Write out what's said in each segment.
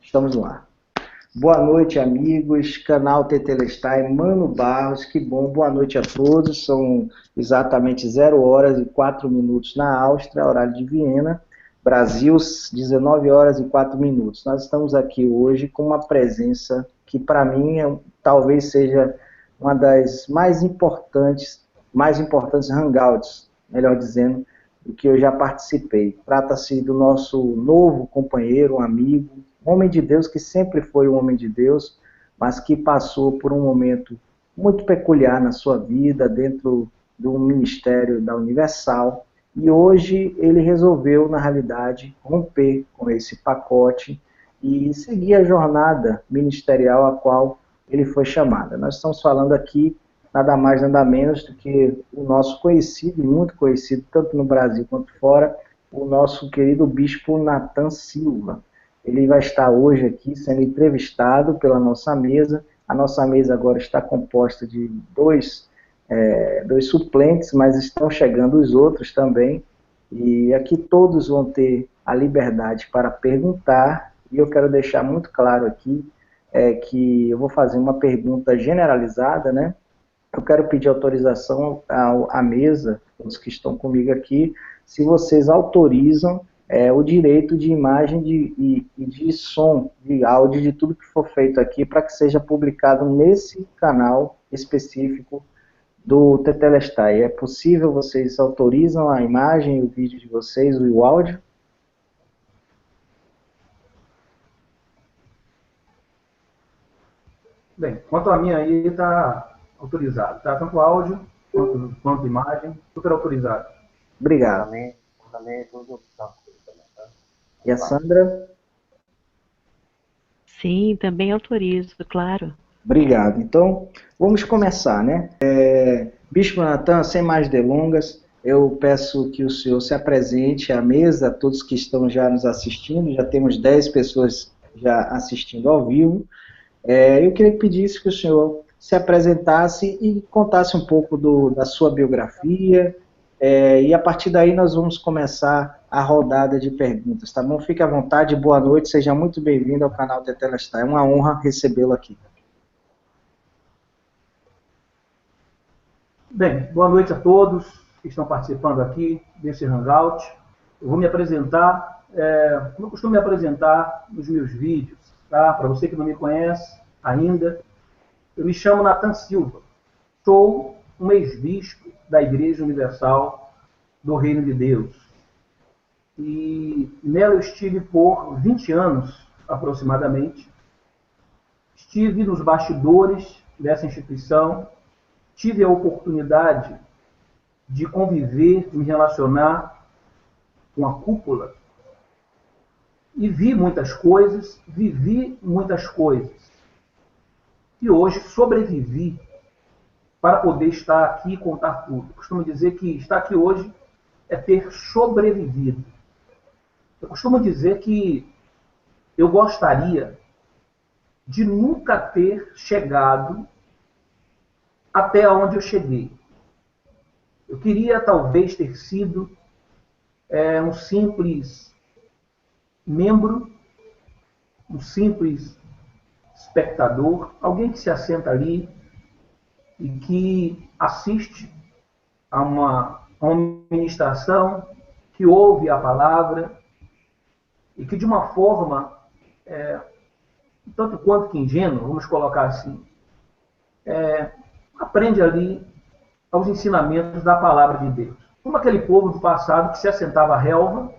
Estamos lá. Boa noite, amigos, canal Tetelestai, Mano Barros, que bom, boa noite a todos. São exatamente 0 horas e 4 minutos na Áustria, horário de Viena, Brasil, 19 horas e 4 minutos. Nós estamos aqui hoje com uma presença que, para mim, talvez seja uma das mais importantes hangouts, melhor dizendo, do que eu já participei. Trata-se do nosso novo companheiro, um amigo, um homem de Deus que sempre foi um homem de Deus, mas que passou por um momento muito peculiar na sua vida, dentro do ministério da Universal, e hoje ele resolveu, na realidade, romper com esse pacote e seguir a jornada ministerial a qual ele foi chamado. Nós estamos falando aqui nada mais, nada menos do que o nosso conhecido, e muito conhecido, tanto no Brasil quanto fora, o nosso querido bispo Natan Silva. Ele vai estar hoje aqui sendo entrevistado pela nossa mesa. A nossa mesa agora está composta de dois suplentes, mas estão chegando os outros também. E aqui todos vão ter a liberdade para perguntar. E eu quero deixar muito claro aqui que eu vou fazer uma pergunta generalizada, né? Eu quero pedir autorização à mesa, todos que estão comigo aqui, se vocês autorizam o direito de imagem de som, de áudio, de tudo que for feito aqui, para que seja publicado nesse canal específico do Tetelestai. É possível? Vocês autorizam a imagem, o vídeo de vocês, o áudio? Bem, quanto a minha aí, está autorizado, tá? Tanto áudio quanto imagem, super autorizado. Obrigado. Também tudo tá. E a Sandra? Sim, também autorizo, claro. Obrigado. Então, vamos começar, né? Bispo Natan, sem mais delongas, eu peço que o senhor se apresente à mesa, a todos que estão já nos assistindo, já temos 10 pessoas já assistindo ao vivo. Eu queria que pedisse que o senhor se apresentasse e contasse um pouco da sua biografia, e a partir daí nós vamos começar a rodada de perguntas, tá bom? Fique à vontade, boa noite, seja muito bem-vindo ao canal Tetelestai, é uma honra recebê-lo aqui. Bem, boa noite a todos que estão participando aqui desse Hangout. Eu vou me apresentar, como eu costumo me apresentar nos meus vídeos, tá? Para você que não me conhece ainda, eu me chamo Natan Silva, sou um ex-bispo da Igreja Universal do Reino de Deus. E nela eu estive por 20 anos, aproximadamente. Estive nos bastidores dessa instituição, tive a oportunidade de conviver, de me relacionar com a cúpula e vi muitas coisas, vivi muitas coisas. E hoje sobrevivi para poder estar aqui e contar tudo. Eu costumo dizer que estar aqui hoje é ter sobrevivido. Eu costumo dizer que eu gostaria de nunca ter chegado até onde eu cheguei. Eu queria talvez ter sido um simples membro, um simples espectador, alguém que se assenta ali e que assiste a uma ministração, que ouve a palavra e que de uma forma, tanto quanto que ingênua, vamos colocar assim, aprende ali aos ensinamentos da palavra de Deus. Como aquele povo do passado que se assentava à relva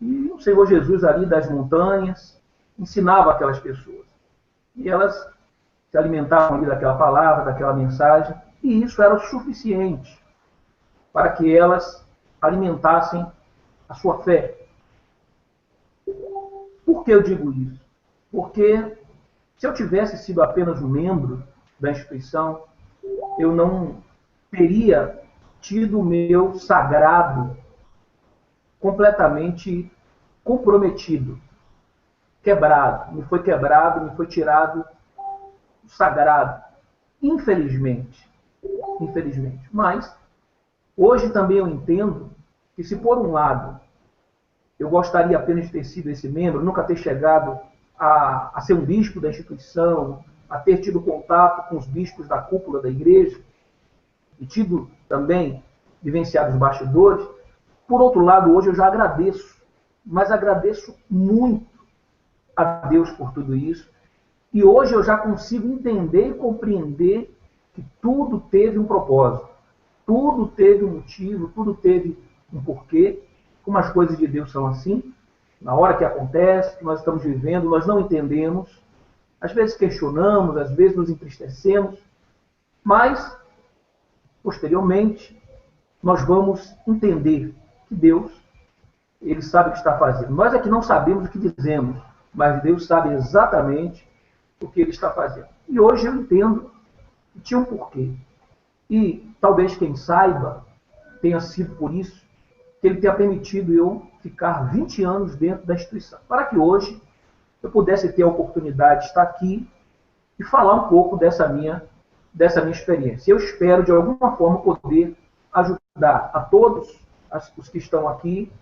e o Senhor Jesus ali das montanhas ensinava aquelas pessoas. E elas se alimentavam ali daquela palavra, daquela mensagem, e isso era o suficiente para que elas alimentassem a sua fé. Por que eu digo isso? Porque se eu tivesse sido apenas um membro da instituição, eu não teria tido o meu sagrado completamente comprometido, quebrado. Me foi tirado o sagrado, infelizmente. Mas, hoje também eu entendo que se por um lado Eu gostaria apenas de ter sido esse membro, nunca ter chegado a ser um bispo da instituição, a ter tido contato com os bispos da cúpula da igreja e tido também vivenciado os bastidores. Por outro lado, hoje eu já agradeço, mas agradeço muito a Deus por tudo isso. E hoje eu já consigo entender e compreender que tudo teve um propósito, tudo teve um motivo, tudo teve um porquê. Como as coisas de Deus são assim, na hora que acontece, que nós estamos vivendo, nós não entendemos, às vezes questionamos, às vezes nos entristecemos, mas, posteriormente, nós vamos entender que Deus, Ele sabe o que está fazendo. Nós é que não sabemos o que dizemos, mas Deus sabe exatamente o que Ele está fazendo. E hoje eu entendo que tinha um porquê. E talvez quem saiba tenha sido por isso que Ele tenha permitido eu ficar 20 anos dentro da instituição, para que hoje eu pudesse ter a oportunidade de estar aqui e falar um pouco dessa minha experiência. Eu espero, de alguma forma, poder ajudar a todos os que estão aqui,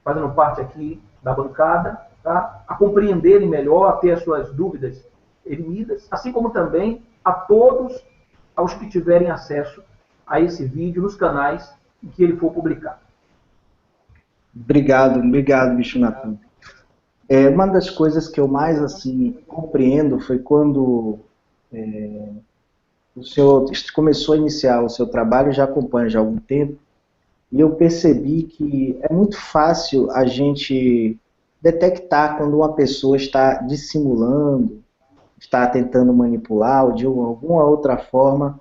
fazendo parte aqui da bancada, tá? A compreenderem melhor, a ter as suas dúvidas erimidas, assim como também a todos aos que tiverem acesso a esse vídeo nos canais em que ele for publicado. Obrigado, Bispo Natan. Uma das coisas que eu mais assim compreendo foi quando o senhor começou a iniciar o seu trabalho, já acompanho já há algum tempo, e eu percebi que é muito fácil a gente detectar quando uma pessoa está dissimulando, está tentando manipular, ou de alguma outra forma,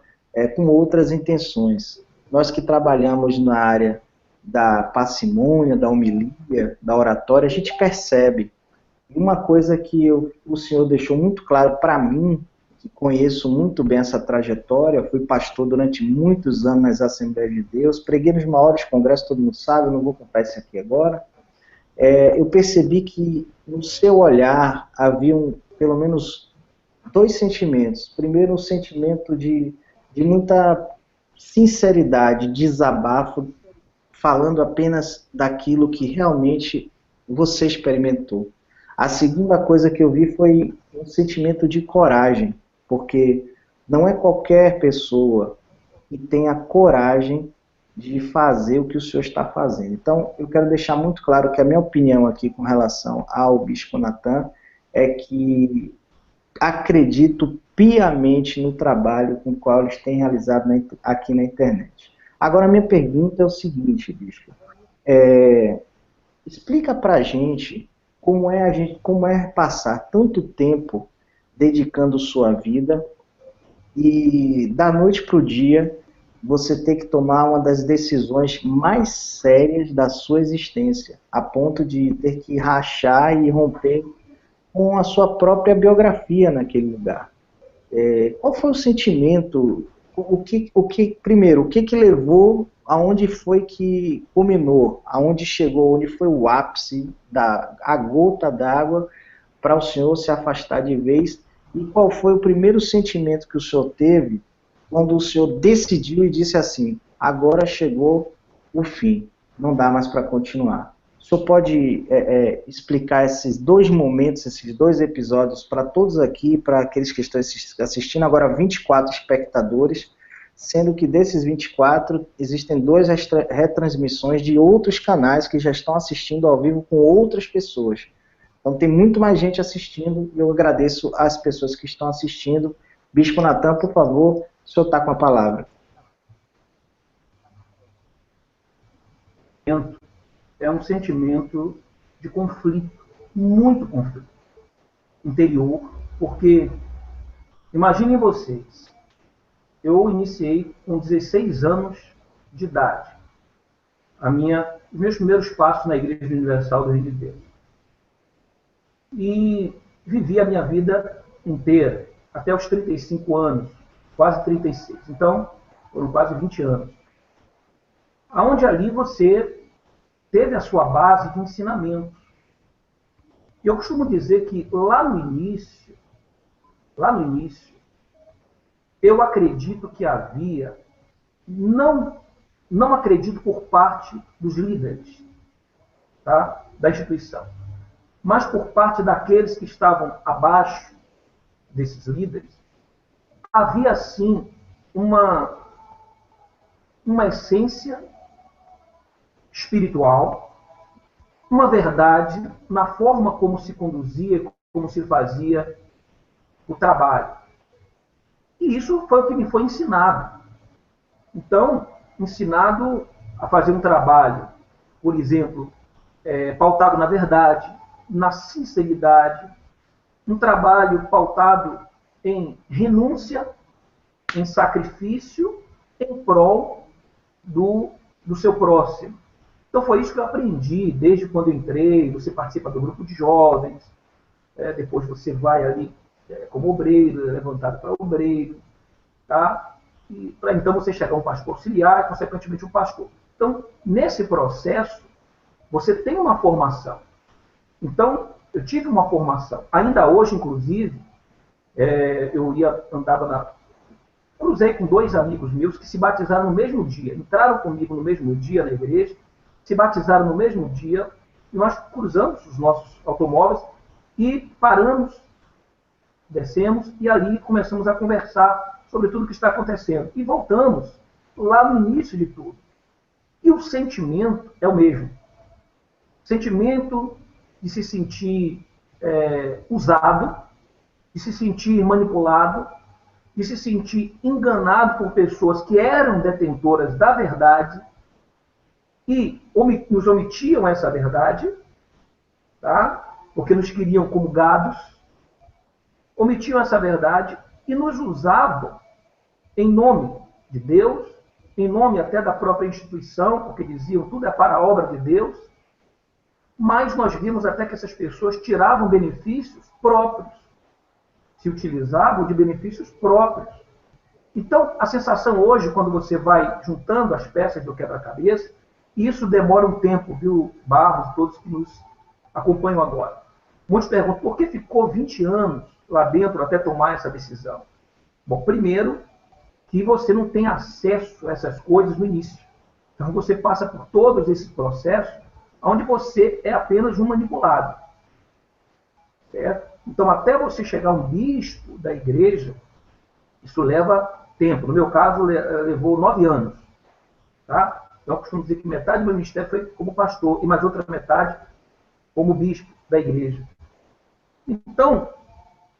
com outras intenções. Nós que trabalhamos na área da parcimônia, da homilia, da oratória, a gente percebe. Uma coisa que o senhor deixou muito claro para mim, que conheço muito bem essa trajetória, fui pastor durante muitos anos nas Assembleias de Deus, preguei nos maiores congressos, todo mundo sabe, eu não vou contar isso aqui agora. Eu percebi que no seu olhar haviam pelo menos dois sentimentos. Primeiro, um sentimento de muita sinceridade, desabafo, falando apenas daquilo que realmente você experimentou. A segunda coisa que eu vi foi um sentimento de coragem, porque não é qualquer pessoa que tenha coragem de fazer o que o senhor está fazendo. Então, eu quero deixar muito claro que a minha opinião aqui com relação ao Bispo Natan é que acredito piamente no trabalho com o qual eles têm realizado aqui na internet. Agora, a minha pergunta é o seguinte, Bispo. Explica pra gente como é passar tanto tempo dedicando sua vida e da noite para o dia você ter que tomar uma das decisões mais sérias da sua existência, a ponto de ter que rachar e romper com a sua própria biografia naquele lugar. Qual foi o sentimento? Primeiro, o que levou, aonde foi que culminou, aonde chegou, onde foi o ápice, a gota d'água para o senhor se afastar de vez, e qual foi o primeiro sentimento que o senhor teve quando o senhor decidiu e disse assim, agora chegou o fim, não dá mais para continuar. O senhor pode explicar esses dois momentos, esses dois episódios para todos aqui, para aqueles que estão assistindo, agora 24 espectadores, sendo que desses 24 existem 2 retransmissões de outros canais que já estão assistindo ao vivo com outras pessoas. Então tem muito mais gente assistindo e eu agradeço às pessoas que estão assistindo. Bispo Natan, por favor, o senhor está com a palavra. É um sentimento de conflito, muito conflito interior, porque imaginem vocês, eu iniciei com 16 anos de idade, os meus primeiros passos na Igreja Universal do Rio de Janeiro. E vivi a minha vida inteira, até os 35 anos, quase 36. Então, foram quase 20 anos. Onde ali você teve a sua base de ensinamento. E eu costumo dizer que lá no início, eu acredito que havia, não acredito por parte dos líderes, tá, da instituição. Mas por parte daqueles que estavam abaixo desses líderes, havia sim uma essência espiritual, uma verdade na forma como se conduzia, como se fazia o trabalho. E isso foi o que me foi ensinado. Então, ensinado a fazer um trabalho, por exemplo, pautado na verdade, na sinceridade, um trabalho pautado em renúncia, em sacrifício, em prol do seu próximo. Então foi isso que eu aprendi desde quando eu entrei. Você participa do grupo de jovens, depois você vai ali como obreiro, levantado para obreiro, tá? E para então você chegar a um pastor auxiliar e, consequentemente, um pastor. Então, nesse processo, você tem uma formação. Então, eu tive uma formação. Ainda hoje, inclusive, cruzei com 2 amigos meus que se batizaram no mesmo dia. Entraram comigo no mesmo dia na igreja, se batizaram no mesmo dia, e nós cruzamos os nossos automóveis e paramos, descemos, e ali começamos a conversar sobre tudo o que está acontecendo. E voltamos lá no início de tudo. E o sentimento é o mesmo. Sentimento de se sentir usado, de se sentir manipulado, de se sentir enganado por pessoas que eram detentoras da verdade e nos omitiam essa verdade, tá? Porque nos queriam como gados, omitiam essa verdade e nos usavam em nome de Deus, em nome até da própria instituição, porque diziam tudo é para a obra de Deus, mas nós vimos até que essas pessoas tiravam benefícios próprios, se utilizavam de benefícios próprios. Então, a sensação hoje, quando você vai juntando as peças do quebra-cabeça, isso demora um tempo, viu, Barros, todos que nos acompanham agora. Muitos perguntam, por que ficou 20 anos lá dentro até tomar essa decisão? Bom, primeiro, que você não tem acesso a essas coisas no início. Então, você passa por todos esses processos, onde você é apenas um manipulado. Certo? Então, até você chegar a um bispo da igreja, isso leva tempo. No meu caso, levou 9 anos. Tá? Então, eu costumo dizer que metade do meu ministério foi como pastor, e mais outra metade como bispo da igreja. Então,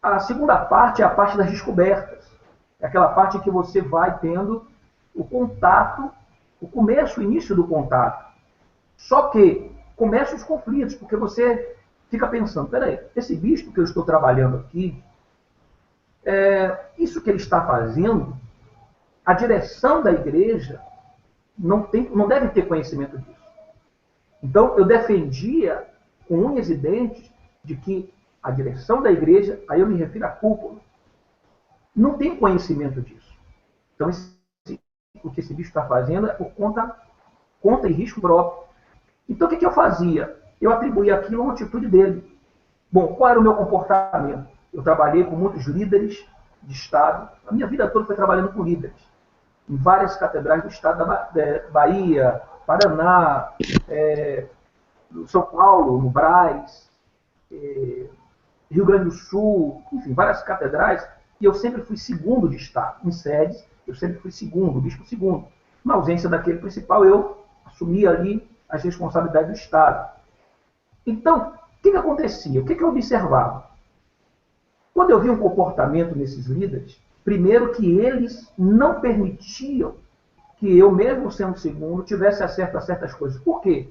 a segunda parte é a parte das descobertas. É aquela parte em que você vai tendo o contato, o começo, o início do contato. Só que começam os conflitos, porque você fica pensando, peraí, esse bispo que eu estou trabalhando aqui, isso que ele está fazendo, a direção da igreja não deve ter conhecimento disso. Então, eu defendia com unhas e dentes de que a direção da igreja, aí eu me refiro à cúpula, não tem conhecimento disso. Então, o que esse bicho está fazendo é por conta e risco próprio. Então, o que eu fazia? Eu atribuía aquilo a uma atitude dele. Bom, qual era o meu comportamento? Eu trabalhei com muitos líderes de Estado. A minha vida toda foi trabalhando com líderes. Em várias catedrais do Estado da Bahia, Paraná, São Paulo, no Brás, Rio Grande do Sul, enfim, várias catedrais. E eu sempre fui segundo de Estado. Em sedes, eu sempre fui segundo, bispo segundo. Na ausência daquele principal, eu assumia ali as responsabilidades do Estado. Então, o que acontecia? O que eu observava? Quando eu vi um comportamento nesses líderes, primeiro que eles não permitiam que eu, mesmo sendo segundo, tivesse acesso a certas coisas. Por quê?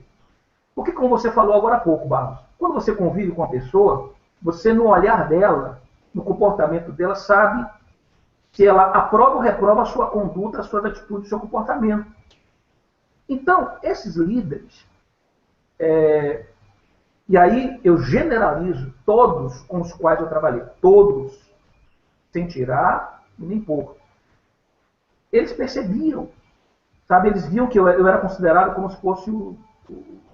Porque, como você falou agora há pouco, Barros, quando você convive com a pessoa, você, no olhar dela, no comportamento dela, sabe se ela aprova ou reprova a sua conduta, as suas atitudes, o seu comportamento. Então, esses líderes, e aí eu generalizo todos com os quais eu trabalhei, todos, sem tirar nem pôr. Eles percebiam, sabe? Eles viam que eu era considerado como se fosse o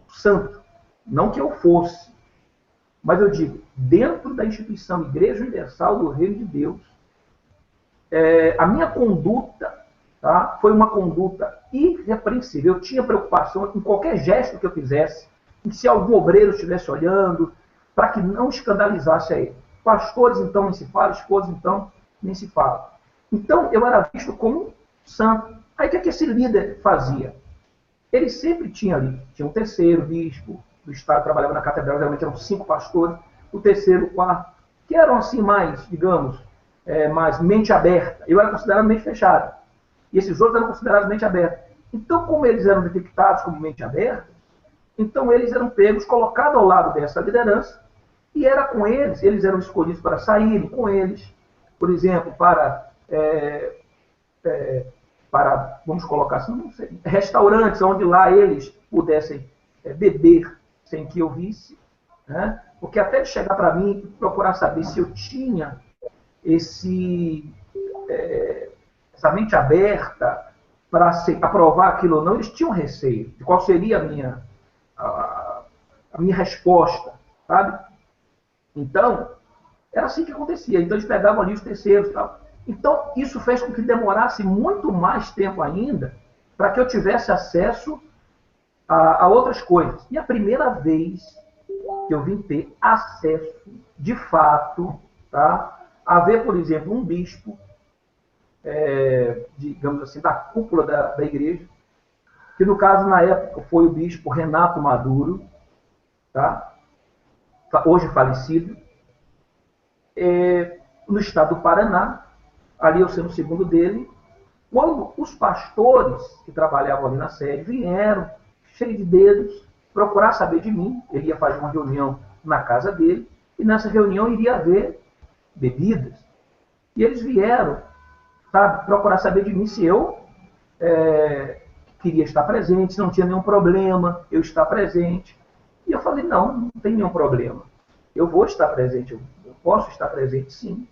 santo. Não que eu fosse, mas eu digo, dentro da instituição Igreja Universal do Reino de Deus, a minha conduta, tá, foi uma conduta irrepreensível. Eu tinha preocupação em qualquer gesto que eu fizesse, e se algum obreiro estivesse olhando, para que não escandalizasse a ele. Pastores, então, nem se fala, esposos, então, nem se fala. Então, eu era visto como santo. Aí, o que esse líder fazia? Ele sempre tinha ali, tinha um terceiro bispo do estado, trabalhava na catedral, geralmente eram 5 pastores, o terceiro, o quarto, que eram assim mais, digamos, mais mente aberta. Eu era considerado mente fechada. E esses outros eram considerados mente aberta. Então, como eles eram detectados como mente aberta, então eles eram pegos, colocados ao lado dessa liderança, e era com eles eram escolhidos para saírem com eles, por exemplo, para, vamos colocar assim, não sei, restaurantes onde lá eles pudessem beber sem que eu visse, né? Porque até de chegar para mim e procurar saber se eu tinha essa mente aberta para aprovar aquilo ou não, eles tinham receio de qual seria a minha resposta, sabe? Então, era assim que acontecia. Então, eles pegavam ali os terceiros e tal. Então, isso fez com que demorasse muito mais tempo ainda para que eu tivesse acesso a outras coisas. E a primeira vez que eu vim ter acesso, de fato, tá, a ver, por exemplo, um bispo, digamos assim, da cúpula da igreja, que no caso, na época, foi o bispo Renato Maduro, tá? Hoje falecido, no estado do Paraná, ali eu sendo o segundo dele, quando os pastores que trabalhavam ali na sede vieram, cheios de dedos, procurar saber de mim. Ele ia fazer uma reunião na casa dele, e nessa reunião iria haver bebidas. E eles vieram, sabe, procurar saber de mim se eu queria estar presente, se não tinha nenhum problema eu estar presente. E eu falei, não tem nenhum problema. Eu vou estar presente, eu posso estar presente sim,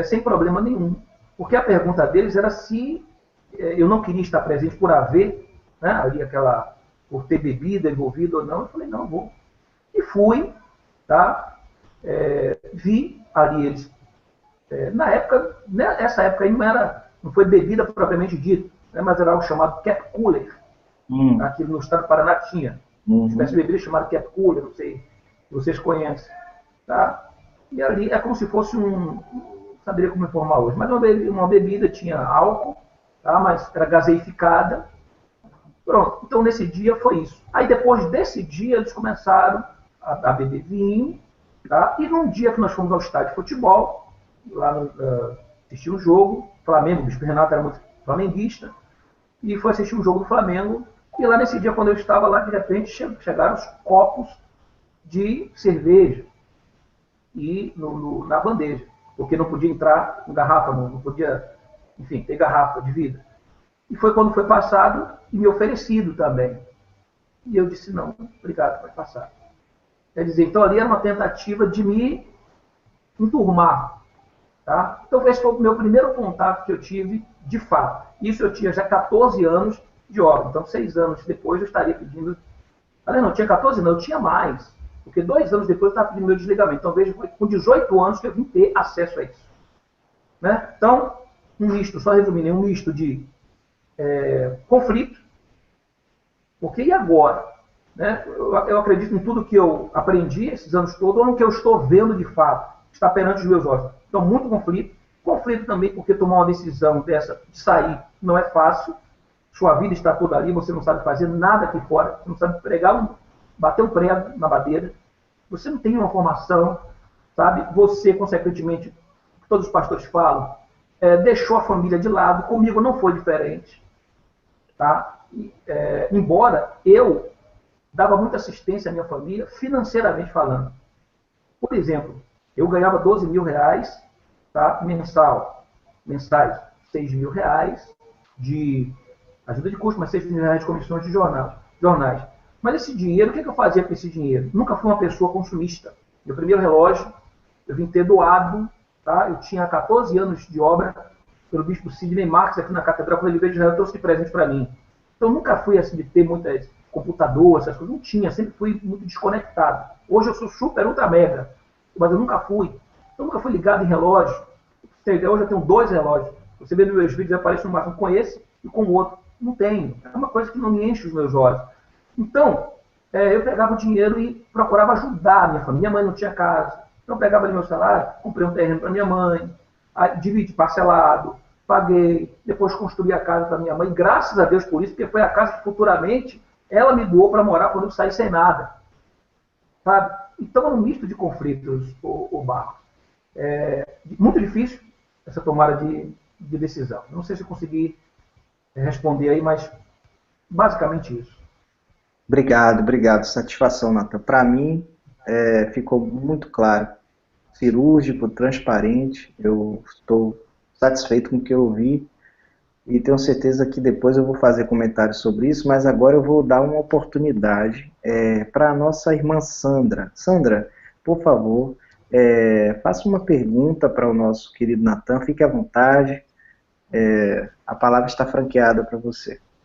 sem problema nenhum. Porque a pergunta deles era se eu não queria estar presente por haver, né, ali por ter bebida envolvida ou não. Eu falei, não, vou. E fui, tá? Vi ali eles. Na época, nessa época aí não foi bebida propriamente dita, né, mas era algo chamado Cap Cooler. Aqui no estado do Paraná tinha. Uma espécie de bebida chamada Cap Cooler, não sei se vocês conhecem. Tá? E ali é como se fosse não saberia como informar hoje, mas uma bebida tinha álcool, tá? Mas era gaseificada. Pronto, então nesse dia foi isso. Aí depois desse dia eles começaram a beber vinho, tá? E num dia que nós fomos ao estádio de futebol, lá assistir um jogo, Flamengo, o bispo Renato era muito flamenguista, e foi assistir um jogo do Flamengo, e lá nesse dia, quando eu estava lá, de repente chegaram os copos de cerveja e na bandeja, porque não podia entrar com garrafa, não podia, enfim, ter garrafa de vidro. E foi quando foi passado e me oferecido também. E eu disse, não, obrigado, vai passar. Quer dizer, então ali era uma tentativa de me enturmar. Tá? Então esse foi o meu primeiro contato que eu tive de fato. Isso eu tinha já 14 anos de obra. Então 6 anos depois eu estaria pedindo... Falei, não, tinha 14 não, eu tinha mais. Porque 2 anos depois eu estava pedindo meu desligamento. Então veja, foi com 18 anos que eu vim ter acesso a isso. Né? Então, um misto, só resumindo, um misto de conflito. Porque e agora? Né? Eu acredito em tudo que eu aprendi esses anos todos, ou no que eu estou vendo de fato, está perante os meus olhos. Então, muito conflito. Conflito também porque tomar uma decisão dessa, de sair, não é fácil. Sua vida está toda ali, você não sabe fazer nada aqui fora, você não sabe pregar, bater um prego na madeira, você não tem uma formação, sabe? Você, consequentemente, todos os pastores falam, deixou a família de lado, comigo não foi diferente. Tá? Embora eu dava muita assistência à minha família, financeiramente falando. Por exemplo, eu ganhava 12 mil reais, tá? Mensais, 6 mil reais de ajuda de custo, mas 6 mil reais de comissões de jornais. Mas esse dinheiro, o que eu fazia com esse dinheiro? Nunca fui uma pessoa consumista. Meu primeiro relógio, eu vim ter doado, tá? Eu tinha 14 anos de obra pelo bispo Sidney Marques aqui na Catedral, quando ele veio de Israel, trouxe de presente para mim. Então, eu nunca fui assim de ter muitas computadores, essas coisas. Não tinha, sempre fui muito desconectado. Hoje eu sou super, ultra mega, mas eu nunca fui. Eu nunca fui ligado em relógio. Hoje eu tenho 2 relógios. Você vê nos meus vídeos, aparece no máximo com esse e com o outro. Não tenho. É uma coisa que não me enche os meus olhos. Então, eu pegava o dinheiro e procurava ajudar a minha família. Minha mãe não tinha casa. Então eu pegava ali meu salário, comprei um terreno para minha mãe, dividi parcelado, paguei, depois construí a casa para minha mãe, graças a Deus por isso, porque foi a casa que futuramente ela me doou para morar quando eu saí sem nada. Sabe? Então é um misto de conflitos, o Barros. Muito difícil essa tomada de decisão. Não sei se eu consegui responder aí, mas basicamente isso. Obrigado, obrigado. Satisfação, Natan. Para mim, ficou muito claro. Cirúrgico, transparente. Eu estou satisfeito com o que eu ouvi e tenho certeza que depois eu vou fazer comentários sobre isso, mas agora eu vou dar uma oportunidade para a nossa irmã Sandra. Sandra, por favor, faça uma pergunta para o nosso querido Natan, fique à vontade, a palavra está franqueada para você.